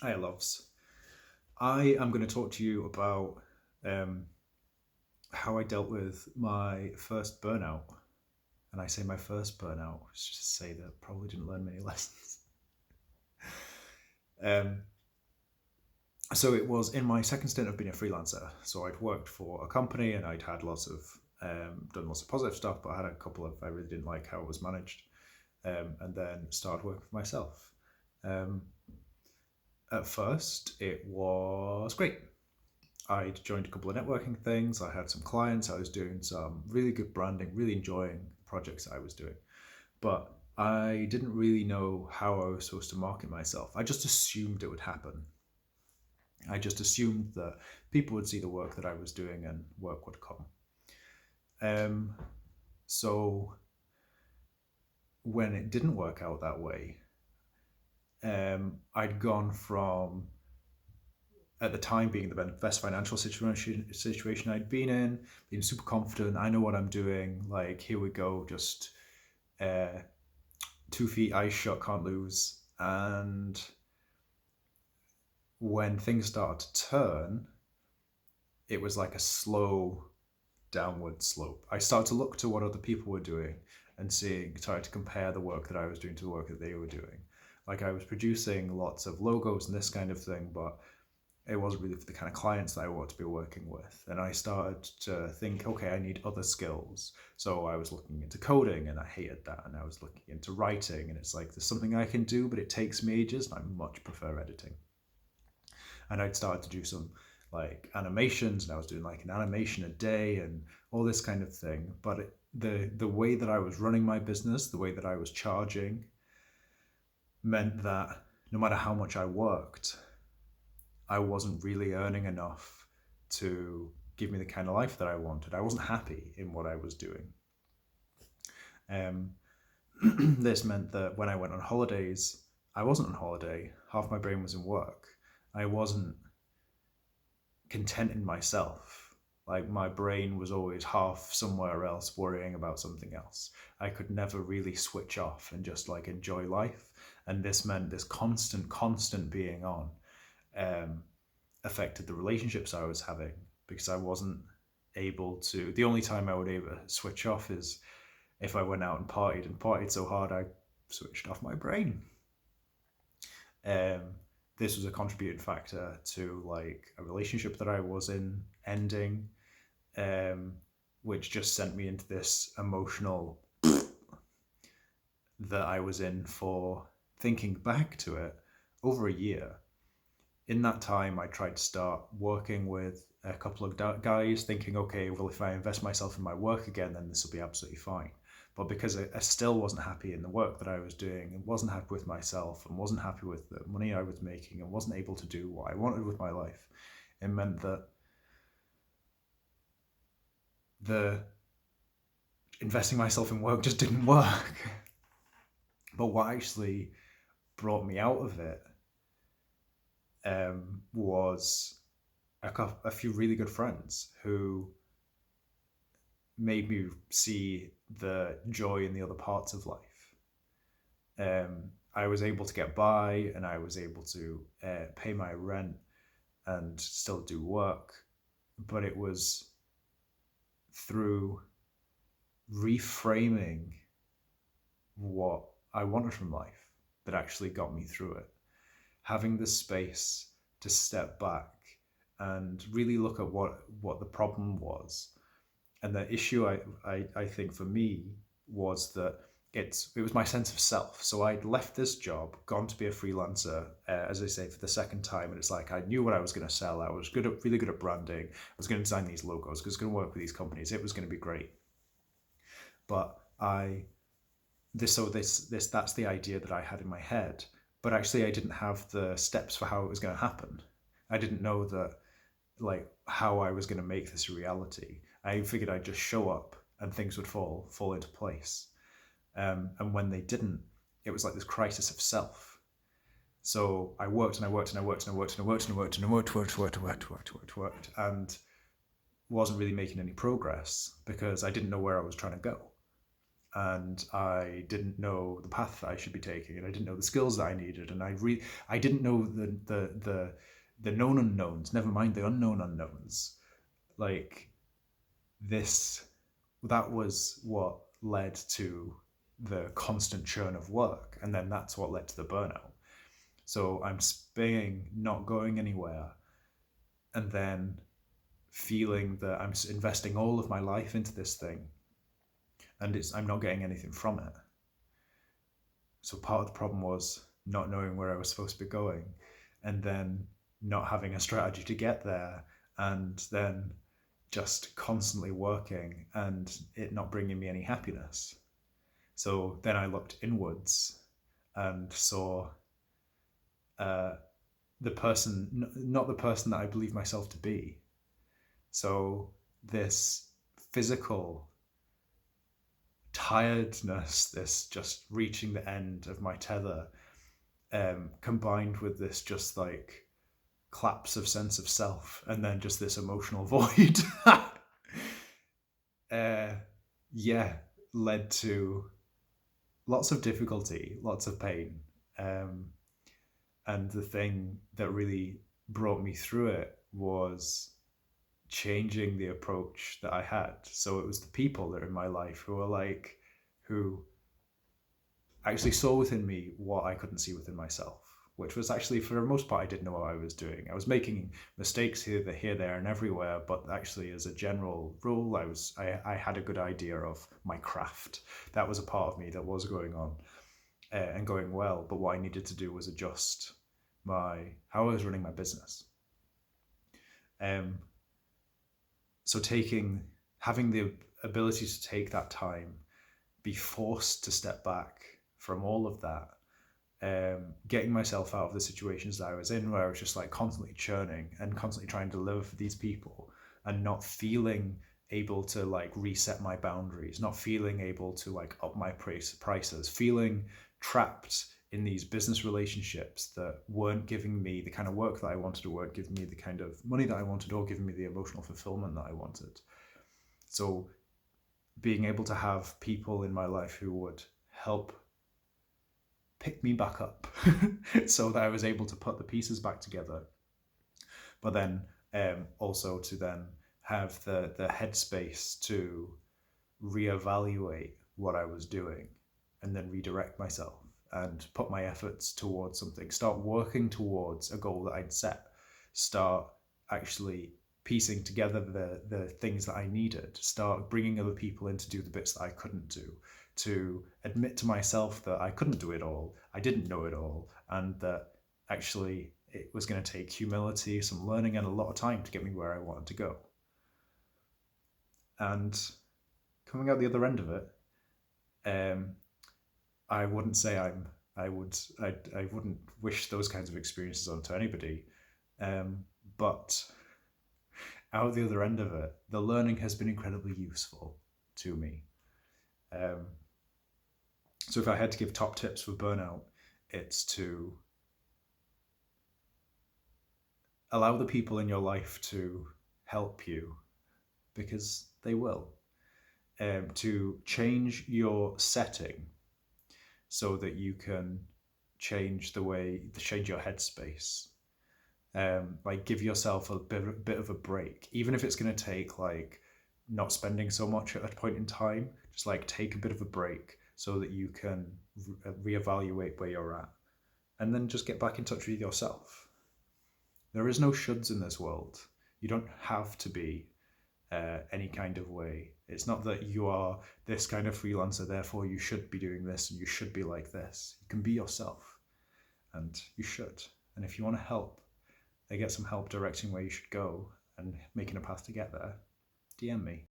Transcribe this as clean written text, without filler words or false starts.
Hi, loves. I am going to talk to you about um, how I dealt with my first burnout. And I say my first burnout, it's just to say that I probably didn't learn many lessons. Um, so it was in my second stint of being a freelancer. So I'd worked for a company and I'd had done lots of positive stuff, but I had a couple of, I really didn't like how it was managed. And then started working for myself. Um, at first, it was great. I'd joined a couple of networking things. I had some clients. I was doing some really good branding, really enjoying the projects that I was doing. But I didn't really know how I was supposed to market myself. I just assumed it would happen. I just assumed that people would see the work that I was doing and work would come. Um, so when it didn't work out that way, I'd gone from at the time being the best financial situation I'd been in, being super confident. I know what I'm doing. Like, here we go, just 2 feet, eyes shut, can't lose. And when things started to turn, it was like a slow downward slope. I started to look to what other people were doing and try to compare the work that I was doing to the work that they were doing. Like, I was producing lots of logos and this kind of thing, but it wasn't really for the kind of clients that I want to be working with. And I started to think, okay, I need other skills. So I was looking into coding and I hated that. And I was looking into writing and it's like, there's something I can do, but it takes me ages and I much prefer editing. And I'd started to do some like animations and I was doing like an animation a day and all this kind of thing. But the way that I was running my business, the way that I was charging meant that no matter how much I worked, I wasn't really earning enough to give me the kind of life that I wanted. I wasn't happy in what I was doing. Um, this meant that when I went on holidays, I wasn't on holiday. Half my brain was in work. I wasn't content in myself. Like, my brain was always half somewhere else worrying about something else. I could never really switch off and just like enjoy life. And this meant this constant being on um, affected the relationships I was having because I wasn't able to. The only time I would ever switch off is if I went out and partied so hard I switched off my brain. Um, this was a contributing factor to like a relationship that I was in ending, um, which just sent me into this emotional that I was in for, thinking back to it, over a year. In that time, I tried to start working with a couple of guys, thinking, okay, well, if I invest myself in my work again, then this will be absolutely fine. But because I still wasn't happy in the work that I was doing, and wasn't happy with myself, and wasn't happy with the money I was making, and wasn't able to do what I wanted with my life, it meant that the investing myself in work just didn't work. But what actually brought me out of it was a few really good friends who made me see the joy in the other parts of life. I was able to get by and I was able to pay my rent and still do work, but it was through reframing what I wanted from life that actually got me through it. Having the space to step back and really look at what the problem was. And the issue I think for me was that it was my sense of self. So I'd left this job, gone to be a freelancer, as I say, for the second time, and it's like I knew what I was going to sell. I was really good at branding. I was going to design these logos. I was going to work with these companies. It was going to be great. But that's the idea that I had in my head. But actually, I didn't have the steps for how it was going to happen. I didn't know that, like, how I was going to make this a reality. I figured I'd just show up and things would fall into place. And when they didn't, it was like this crisis of self. So I worked and I worked and I worked and I worked and I worked and I worked and I worked and wasn't really making any progress because I didn't know where I was trying to go. and I didn't know the path that I should be taking, and I didn't know the skills that I needed, and I didn't know the known unknowns, never mind the unknown unknowns. Like this, that was what led to the constant churn of work, and then that's what led to the burnout. So I'm spinning, not going anywhere, and then feeling that I'm investing all of my life into this thing, and I'm not getting anything from it. So part of the problem was not knowing where I was supposed to be going, and then not having a strategy to get there, and then just constantly working and it not bringing me any happiness. So then I looked inwards and saw uh, the person, not the person that I believe myself to be. So this physical tiredness, this just reaching the end of my tether, combined with this just like collapse of sense of self, and then just this emotional void, yeah, led to lots of difficulty, lots of pain. Um, and the thing that really brought me through it was changing the approach that I had. So it was the people that are in my life who actually saw within me what I couldn't see within myself, which was actually, for the most part, I didn't know what I was doing. I was making mistakes here, there, and everywhere, but actually, as a general rule, I had a good idea of my craft. That was a part of me that was going on and going well, but what I needed to do was adjust how I was running my business. So having the ability to take that time, be forced to step back from all of that, getting myself out of the situations that I was in, where I was just like constantly churning and constantly trying to live for these people, and not feeling able to like reset my boundaries, not feeling able to like up my prices, feeling trapped in these business relationships that weren't giving me the kind of work that I wanted, or weren't giving me the kind of money that I wanted, or giving me the emotional fulfillment that I wanted. So being able to have people in my life who would help pick me back up so that I was able to put the pieces back together, but then also to then have the headspace to reevaluate what I was doing, and then redirect myself and put my efforts towards something, start working towards a goal that I'd set, start actually piecing together the things that I needed, start bringing other people in to do the bits that I couldn't do, to admit to myself that I couldn't do it all, I didn't know it all, and that actually it was going to take humility, some learning, and a lot of time to get me where I wanted to go. And coming out the other end of it, I wouldn't say I wouldn't wish those kinds of experiences onto anybody, but out the other end of it, the learning has been incredibly useful to me. So if I had to give top tips for burnout, it's to allow the people in your life to help you, because they will. To change your setting so that you can change your headspace. Like give yourself a bit of a break, even if it's going to take like not spending so much at a point in time. Just like take a bit of a break so that you can reevaluate where you're at, and then just get back in touch with yourself. There is no shoulds in this world. You don't have to be any kind of way. It's not that you are this kind of freelancer, therefore you should be doing this and you should be like this. You can be yourself, and you should. And if you want to help, get some help directing where you should go and making a path to get there, DM me.